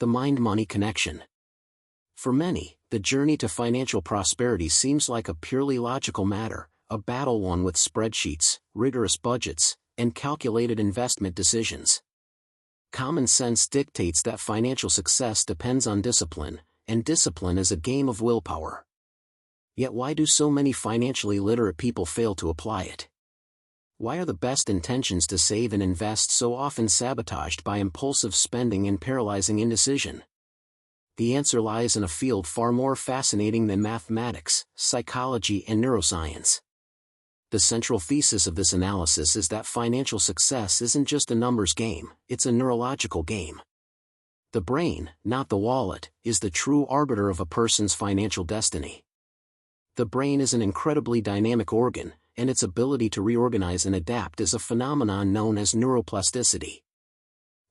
The mind-money connection. For many, the journey to financial prosperity seems like a purely logical matter, a battle won with spreadsheets, rigorous budgets, and calculated investment decisions. Common sense dictates that financial success depends on discipline, and discipline is a game of willpower. Yet why do so many financially literate people fail to apply it? Why are the best intentions to save and invest so often sabotaged by impulsive spending and paralyzing indecision? The answer lies in a field far more fascinating than mathematics, psychology, and neuroscience. The central thesis of this analysis is that financial success isn't just a numbers game, it's a neurological game. The brain, not the wallet, is the true arbiter of a person's financial destiny. The brain is an incredibly dynamic organ, and its ability to reorganize and adapt is a phenomenon known as neuroplasticity.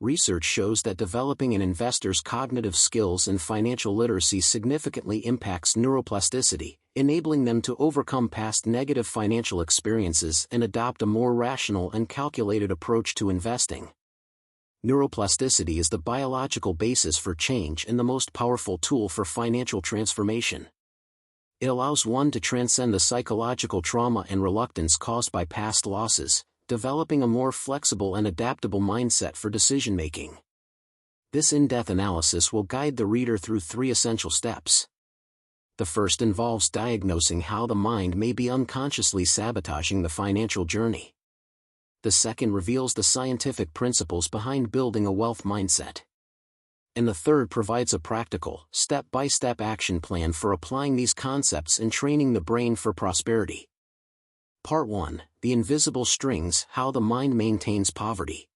Research shows that developing an investor's cognitive skills and financial literacy significantly impacts neuroplasticity, enabling them to overcome past negative financial experiences and adopt a more rational and calculated approach to investing. Neuroplasticity is the biological basis for change and the most powerful tool for financial transformation. It allows one to transcend the psychological trauma and reluctance caused by past losses, developing a more flexible and adaptable mindset for decision-making. This in-depth analysis will guide the reader through 3 essential steps. The first involves diagnosing how the mind may be unconsciously sabotaging the financial journey. The second reveals the scientific principles behind building a wealth mindset. And the third provides a practical, step-by-step action plan for applying these concepts and training the brain for prosperity. Part 1: The Invisible Strings: How the Mind Maintains Poverty.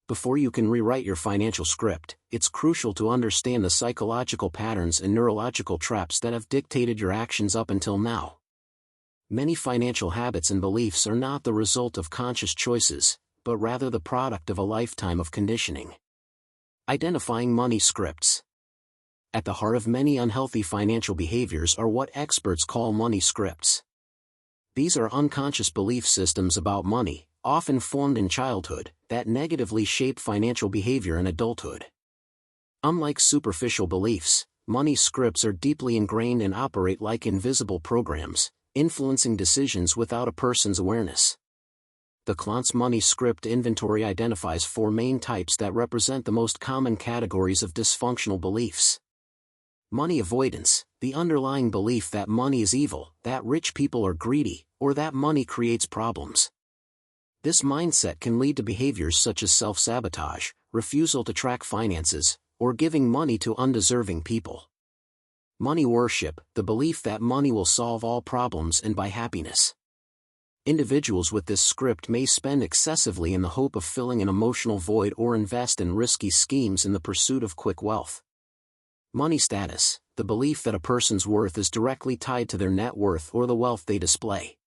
Before you can rewrite your financial script, it's crucial to understand the psychological patterns and neurological traps that have dictated your actions up until now. Many financial habits and beliefs are not the result of conscious choices, but rather the product of a lifetime of conditioning. Identifying money scripts. At the heart of many unhealthy financial behaviors are what experts call money scripts. These are unconscious belief systems about money, often formed in childhood, that negatively shape financial behavior in adulthood. Unlike superficial beliefs, money scripts are deeply ingrained and operate like invisible programs, influencing decisions without a person's awareness. The Klontz Money Script Inventory identifies 4 main types that represent the most common categories of dysfunctional beliefs. Money avoidance: the underlying belief that money is evil, that rich people are greedy, or that money creates problems. This mindset can lead to behaviors such as self-sabotage, refusal to track finances, or giving money to undeserving people. Money worship: the belief that money will solve all problems and buy happiness. Individuals with this script may spend excessively in the hope of filling an emotional void or invest in risky schemes in the pursuit of quick wealth. Money status: the belief that a person's worth is directly tied to their net worth or the wealth they display.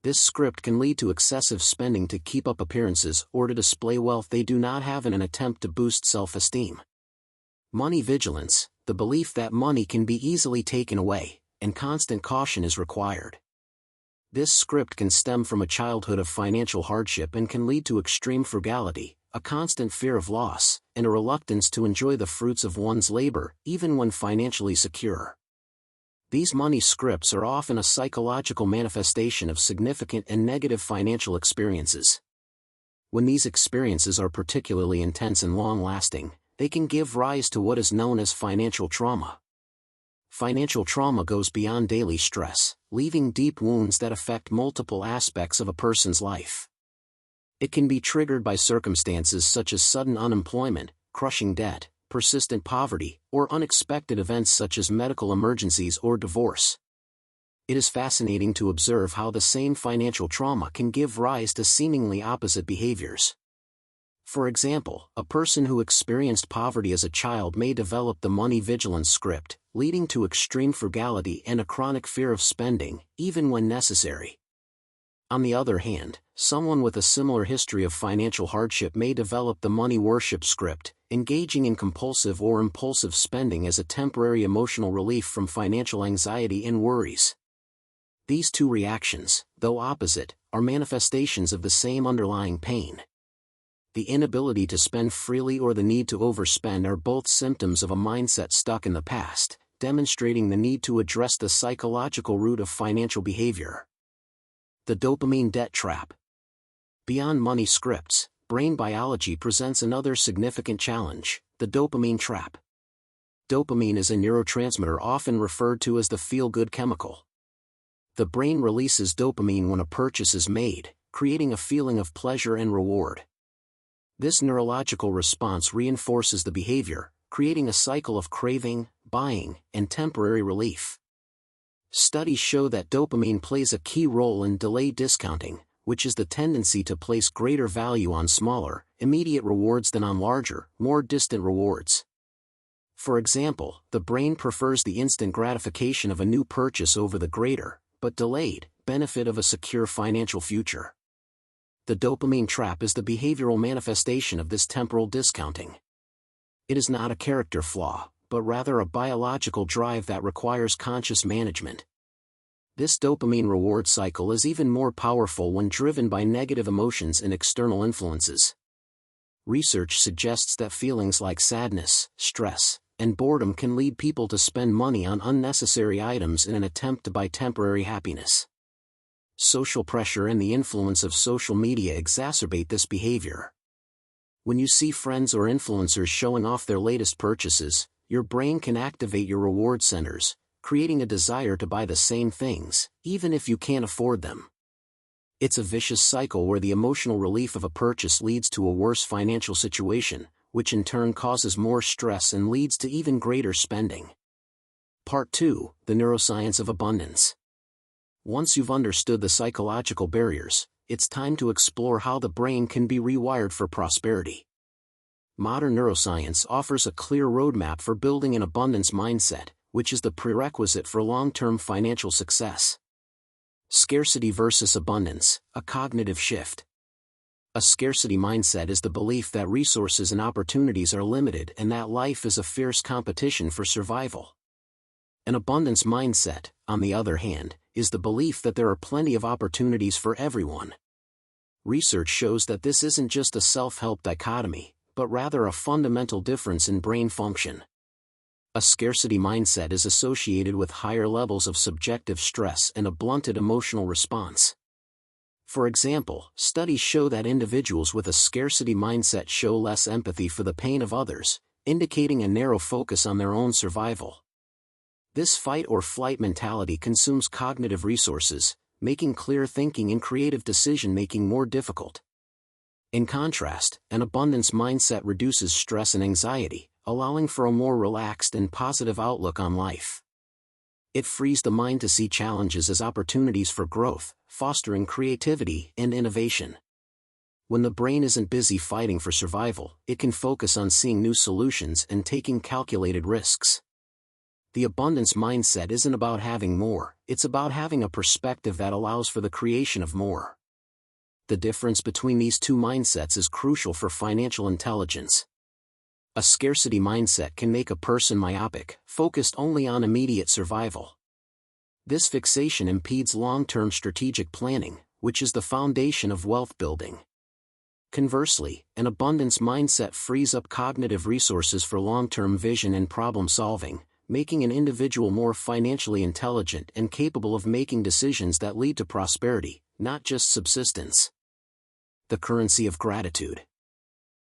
This script can lead to excessive spending to keep up appearances or to display wealth they do not have in an attempt to boost self-esteem. Money vigilance: the belief that money can be easily taken away, and constant caution is required. This script can stem from a childhood of financial hardship and can lead to extreme frugality, a constant fear of loss, and a reluctance to enjoy the fruits of one's labor, even when financially secure. These money scripts are often a psychological manifestation of significant and negative financial experiences. When these experiences are particularly intense and long-lasting, they can give rise to what is known as financial trauma. Financial trauma goes beyond daily stress, leaving deep wounds that affect multiple aspects of a person's life. It can be triggered by circumstances such as sudden unemployment, crushing debt, persistent poverty, or unexpected events such as medical emergencies or divorce. It is fascinating to observe how the same financial trauma can give rise to seemingly opposite behaviors. For example, a person who experienced poverty as a child may develop the money vigilance script, leading to extreme frugality and a chronic fear of spending, even when necessary. On the other hand, someone with a similar history of financial hardship may develop the money worship script, engaging in compulsive or impulsive spending as a temporary emotional relief from financial anxiety and worries. These two reactions, though opposite, are manifestations of the same underlying pain. The inability to spend freely or the need to overspend are both symptoms of a mindset stuck in the past, demonstrating the need to address the psychological root of financial behavior. The dopamine debt trap. Beyond money scripts, brain biology presents another significant challenge: the dopamine trap. Dopamine is a neurotransmitter often referred to as the feel-good chemical. The brain releases dopamine when a purchase is made, creating a feeling of pleasure and reward. This neurological response reinforces the behavior, creating a cycle of craving, buying, and temporary relief. Studies show that dopamine plays a key role in delayed discounting, which is the tendency to place greater value on smaller, immediate rewards than on larger, more distant rewards. For example, the brain prefers the instant gratification of a new purchase over the greater, but delayed, benefit of a secure financial future. The dopamine trap is the behavioral manifestation of this temporal discounting. It is not a character flaw, but rather a biological drive that requires conscious management. This dopamine reward cycle is even more powerful when driven by negative emotions and external influences. Research suggests that feelings like sadness, stress, and boredom can lead people to spend money on unnecessary items in an attempt to buy temporary happiness. Social pressure and the influence of social media exacerbate this behavior. When you see friends or influencers showing off their latest purchases, your brain can activate your reward centers, creating a desire to buy the same things, even if you can't afford them. It's a vicious cycle where the emotional relief of a purchase leads to a worse financial situation, which in turn causes more stress and leads to even greater spending. Part 2: The Neuroscience of Abundance. Once you've understood the psychological barriers, it's time to explore how the brain can be rewired for prosperity. Modern neuroscience offers a clear roadmap for building an abundance mindset, which is the prerequisite for long-term financial success. Scarcity versus abundance, a cognitive shift. A scarcity mindset is the belief that resources and opportunities are limited and that life is a fierce competition for survival. An abundance mindset, on the other hand, is the belief that there are plenty of opportunities for everyone. Research shows that this isn't just a self-help dichotomy, but rather a fundamental difference in brain function. A scarcity mindset is associated with higher levels of subjective stress and a blunted emotional response. For example, studies show that individuals with a scarcity mindset show less empathy for the pain of others, indicating a narrow focus on their own survival. This fight-or-flight mentality consumes cognitive resources, making clear thinking and creative decision-making more difficult. In contrast, an abundance mindset reduces stress and anxiety, allowing for a more relaxed and positive outlook on life. It frees the mind to see challenges as opportunities for growth, fostering creativity and innovation. When the brain isn't busy fighting for survival, it can focus on seeing new solutions and taking calculated risks. The abundance mindset isn't about having more, it's about having a perspective that allows for the creation of more. The difference between these two mindsets is crucial for financial intelligence. A scarcity mindset can make a person myopic, focused only on immediate survival. This fixation impedes long-term strategic planning, which is the foundation of wealth building. Conversely, an abundance mindset frees up cognitive resources for long-term vision and problem solving, making an individual more financially intelligent and capable of making decisions that lead to prosperity, not just subsistence. The currency of gratitude.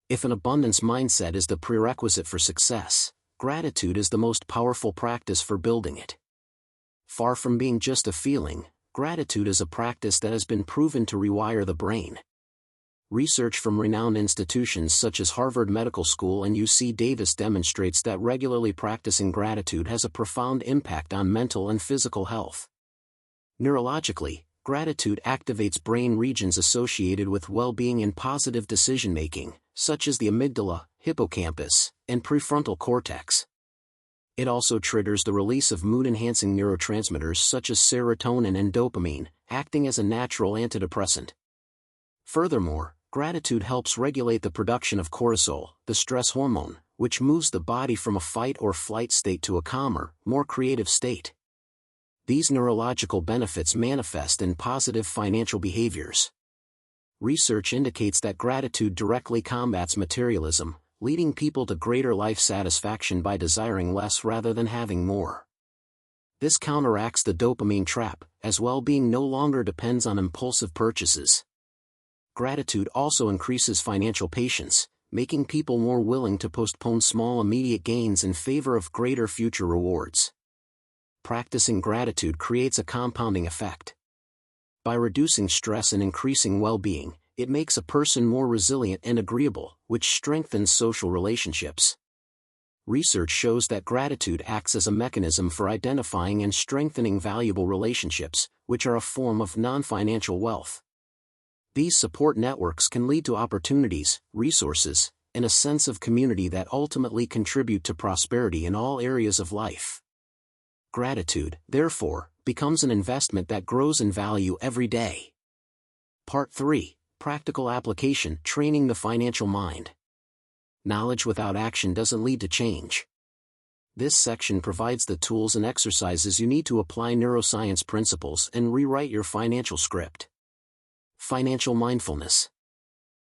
If an abundance mindset is the prerequisite for success, gratitude is the most powerful practice for building it. Far from being just a feeling, gratitude is a practice that has been proven to rewire the brain. Research from renowned institutions such as Harvard Medical School and UC Davis demonstrates that regularly practicing gratitude has a profound impact on mental and physical health. Neurologically, gratitude activates brain regions associated with well-being and positive decision-making, such as the amygdala, hippocampus, and prefrontal cortex. It also triggers the release of mood-enhancing neurotransmitters such as serotonin and dopamine, acting as a natural antidepressant. Furthermore, gratitude helps regulate the production of cortisol, the stress hormone, which moves the body from a fight-or-flight state to a calmer, more creative state. These neurological benefits manifest in positive financial behaviors. Research indicates that gratitude directly combats materialism, leading people to greater life satisfaction by desiring less rather than having more. This counteracts the dopamine trap, as well-being no longer depends on impulsive purchases. Gratitude also increases financial patience, making people more willing to postpone small immediate gains in favor of greater future rewards. Practicing gratitude creates a compounding effect. By reducing stress and increasing well-being, it makes a person more resilient and agreeable, which strengthens social relationships. Research shows that gratitude acts as a mechanism for identifying and strengthening valuable relationships, which are a form of non-financial wealth. These support networks can lead to opportunities, resources, and a sense of community that ultimately contribute to prosperity in all areas of life. Gratitude, therefore, becomes an investment that grows in value every day. Part 3. Practical application: training the financial mind. Knowledge without action doesn't lead to change. This section provides the tools and exercises you need to apply neuroscience principles and rewrite your financial script. Financial mindfulness.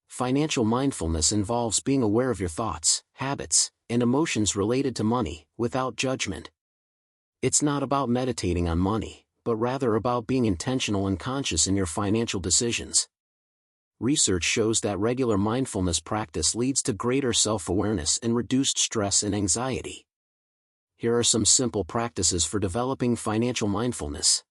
Financial mindfulness involves being aware of your thoughts, habits, and emotions related to money, without judgment. It's not about meditating on money, but rather about being intentional and conscious in your financial decisions. Research shows that regular mindfulness practice leads to greater self-awareness and reduced stress and anxiety. Here are some simple practices for developing financial mindfulness.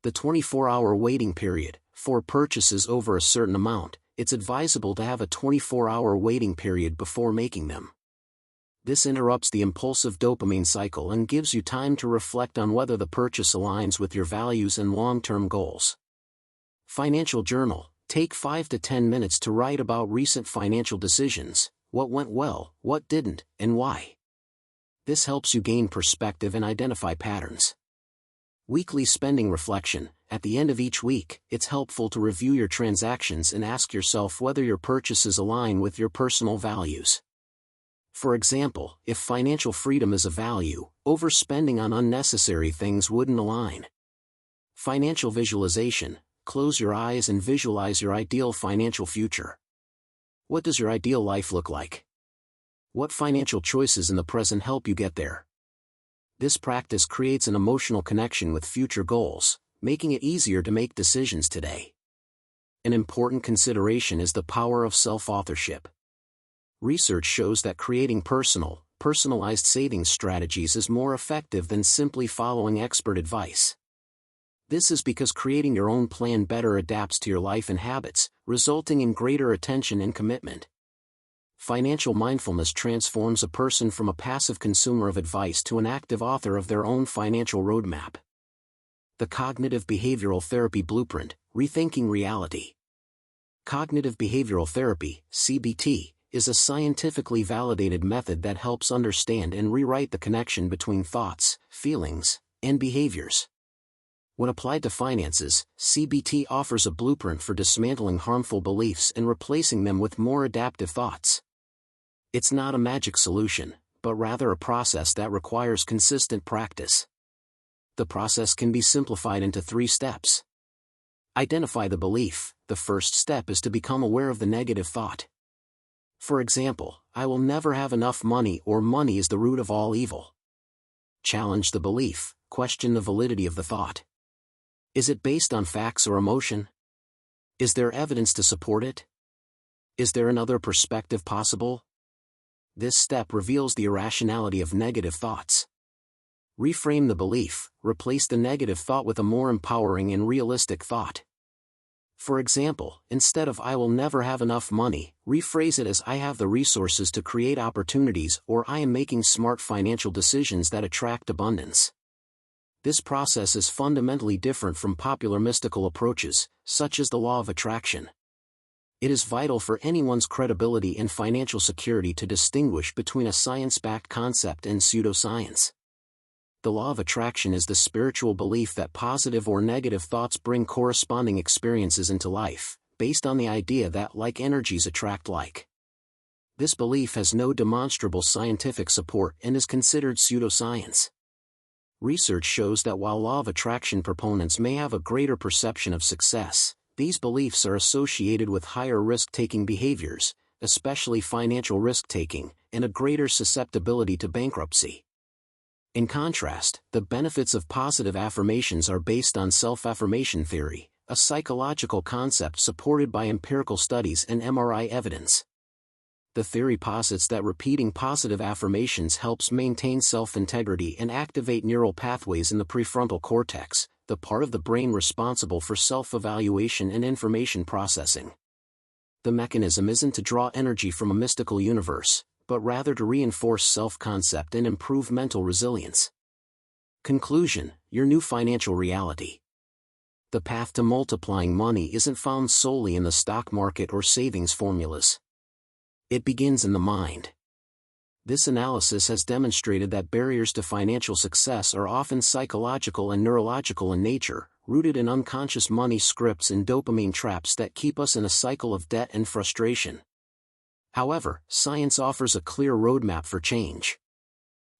The 24-hour waiting period. For purchases over a certain amount, it's advisable to have a 24-hour waiting period before making them. This interrupts the impulsive dopamine cycle and gives you time to reflect on whether the purchase aligns with your values and long-term goals. Financial journal. Take 5 to 10 minutes to write about recent financial decisions, what went well, what didn't, and why. This helps you gain perspective and identify patterns. Weekly spending reflection. At the end of each week, it's helpful to review your transactions and ask yourself whether your purchases align with your personal values. For example, if financial freedom is a value, overspending on unnecessary things wouldn't align. Financial visualization. Close your eyes and visualize your ideal financial future. What does your ideal life look like? What financial choices in the present help you get there? This practice creates an emotional connection with future goals, making it easier to make decisions today. An important consideration is the power of self-authorship. Research shows that creating personalized savings strategies is more effective than simply following expert advice. This is because creating your own plan better adapts to your life and habits, resulting in greater attention and commitment. Financial mindfulness transforms a person from a passive consumer of advice to an active author of their own financial roadmap. The Cognitive Behavioral Therapy Blueprint: Rethinking Reality. Cognitive behavioral therapy, CBT, is a scientifically validated method that helps understand and rewrite the connection between thoughts, feelings, and behaviors. When applied to finances, CBT offers a blueprint for dismantling harmful beliefs and replacing them with more adaptive thoughts. It's not a magic solution, but rather a process that requires consistent practice. The process can be simplified into 3 steps. Identify the belief. The first step is to become aware of the negative thought. For example, I will never have enough money, or money is the root of all evil. Challenge the belief. Question the validity of the thought. Is it based on facts or emotion? Is there evidence to support it? Is there another perspective possible? This step reveals the irrationality of negative thoughts. Reframe the belief. Replace the negative thought with a more empowering and realistic thought. For example, instead of "I will never have enough money," rephrase it as "I have the resources to create opportunities," or "I am making smart financial decisions that attract abundance." This process is fundamentally different from popular mystical approaches, such as the law of attraction. It is vital for anyone's credibility and financial security to distinguish between a science-backed concept and pseudoscience. The law of attraction is the spiritual belief that positive or negative thoughts bring corresponding experiences into life, based on the idea that like energies attract like. This belief has no demonstrable scientific support and is considered pseudoscience. Research shows that while law of attraction proponents may have a greater perception of success, These beliefs are associated with higher risk-taking behaviors, especially financial risk-taking, and a greater susceptibility to bankruptcy. In contrast, the benefits of positive affirmations are based on self-affirmation theory, a psychological concept supported by empirical studies and MRI evidence. The theory posits that repeating positive affirmations helps maintain self-integrity and activate neural pathways in the prefrontal cortex, the part of the brain responsible for self-evaluation and information processing. The mechanism isn't to draw energy from a mystical universe, but rather to reinforce self-concept and improve mental resilience. Conclusion: your new financial reality. The path to multiplying money isn't found solely in the stock market or savings formulas. It begins in the mind. This analysis has demonstrated that barriers to financial success are often psychological and neurological in nature, rooted in unconscious money scripts and dopamine traps that keep us in a cycle of debt and frustration. However, science offers a clear roadmap for change.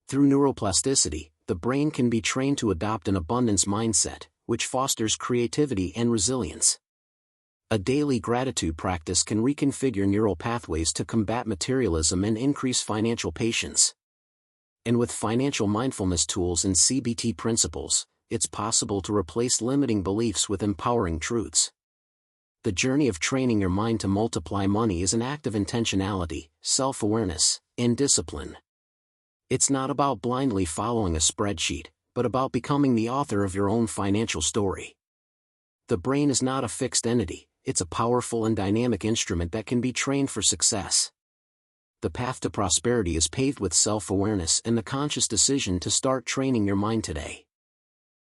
Through neuroplasticity, the brain can be trained to adopt an abundance mindset, which fosters creativity and resilience. A daily gratitude practice can reconfigure neural pathways to combat materialism and increase financial patience. And with financial mindfulness tools and CBT principles, it's possible to replace limiting beliefs with empowering truths. The journey of training your mind to multiply money is an act of intentionality, self-awareness, and discipline. It's not about blindly following a spreadsheet, but about becoming the author of your own financial story. The brain is not a fixed entity, it's a powerful and dynamic instrument that can be trained for success. The path to prosperity is paved with self-awareness and the conscious decision to start training your mind today.